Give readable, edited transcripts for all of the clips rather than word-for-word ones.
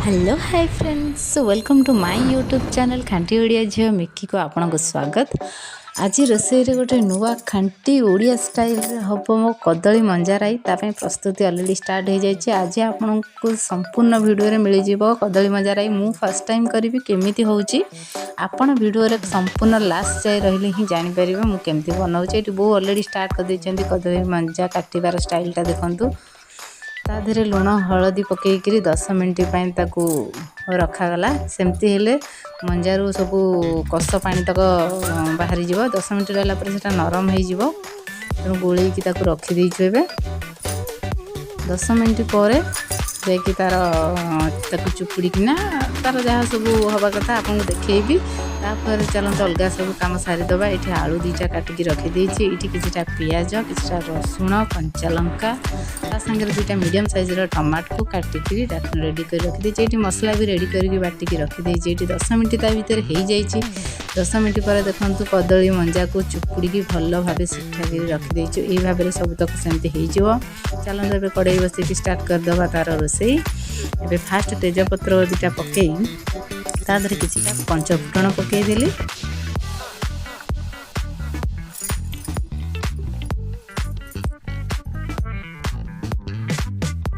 Hello hi friends welcome to my YouTube channel खांटी ओडिया झील मिक्की को आपको स्वागत। आज रोषे गोटे नुआ खांटी ओडिया स्टाइल हम मो कदली मंजाराई ताप प्रस्तुति अलरेडी स्टार्ट हो जाए। आज आपको संपूर्ण वीडियो मिल जाव कदली मंजाराई मु फर्स्ट टाइम करी केमी होची आपण वीडियो संपूर्ण लास्ट जाए रही ही जापर मुझे बनाऊे। ये बो अलरेडी स्टार्ट कर देती कदली मंजा काटार स्टाइलटा देखूँ ता देहरे लुण हलदी पकईकरी 10 मिनट रखागला सेमती हेले मंजारू सब कष पानी तक बाहर जीव 10 मिनट रहा नरम हो तेणु गोल रखीदेचु ए 10 मिनट पर जाकि तार चुपुड़ीना तार जहाँ सब हवा कथा आपको देखी तापर चलते अलग सब कम सारीदे। ये आलू 2टा काटिकी रखीदे ये किसी पियाज किसी रसुण कंचा लंका सागर 2टा मीडियम साइजर टमाटो को काटिक रेडी कर रखीदे। ये मसला भी रेडी करके बाटिकी रखीदे। ये 10 मिनट ता भर हो जाए 10 मिनट पर देखो कदली मंजा को चुपुड़ी भल भाव शिखा कर रखीदेचु। ये भाव सब तक सेमती हो चलते कड़े बस स्टार्ट करदे तार रोषे। ए फास्ट तेजपत्र 2टा पकई तादरे किसी पंच फुटण पकईदेली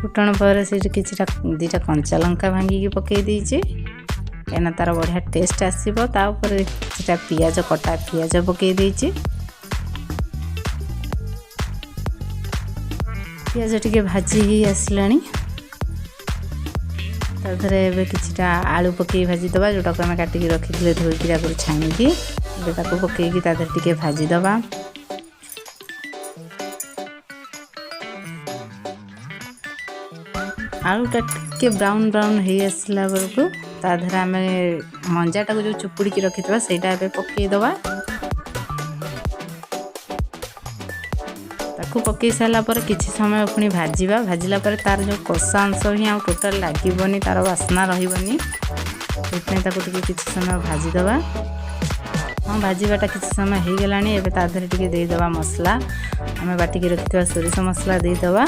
फुटण पर से किसी 2टा कंचा लंका भांगिकी पकई देइछे कहीं तार बढ़िया टेस्ट आसो। तापर किसी पियाज कटा पियाज पकई देइछे पियाज टिके भाजी आसलानी ताधरे किसी आलू पकई भाजीदे जोटा को आम काटिक रखी धोईकी छाणिकी पकईकी टे भाजीदे। आलूटा टे ब्राउन ब्राउन हो आसला बेलू ताधरे आम मंजाटा को जो चुपुड़ी रखी सेटा पकईदे पकई सारा पर किसी समय पुणी भाजवा भाजला पर तार जो कषा अंश ही आ टोटाल लगे तार बास्ना रही किसी समय भाजीदे। हाँ भाजवाटा किसी समय हो गला ताधरे टे देदेवा मसला आम बाटिक रखी सोरिष मसला देदें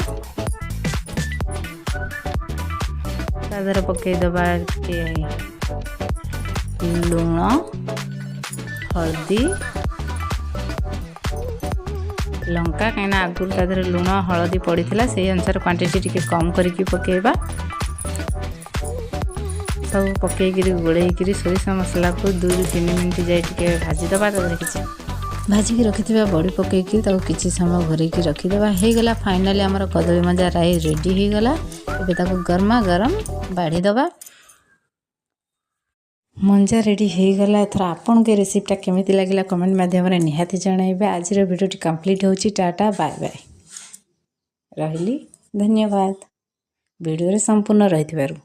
ताधरे पकईदे लुण हल्दी लंका कहीं आगुरी ताधरे लुण हलदी पड़ता से अनुसार क्वांटिटी टी कम करके पकेबा सब पकईकरी गोलैकरी सोरिष मसला को 2-3 मिनट जाए भाजीदे। तादरे किसी भाजिकी रखी बड़ी पकईकी किसी समय घोरैकी रखीदे होगला। फाइनाली आमर कदली मंजा राई रेडी होगला। एबे गरमा गरम बाढ़ीदे मंजा रेडी होगला। एथर आपन के रेसिपीटा केमिति लागिला कमेंट माध्यम निहाती जणाइबे। आज वीडियोटी कंप्लीट होची टाटा बाय बाय रहिली धन्यवाद वीडियो रे संपूर्ण रहिथिबारु।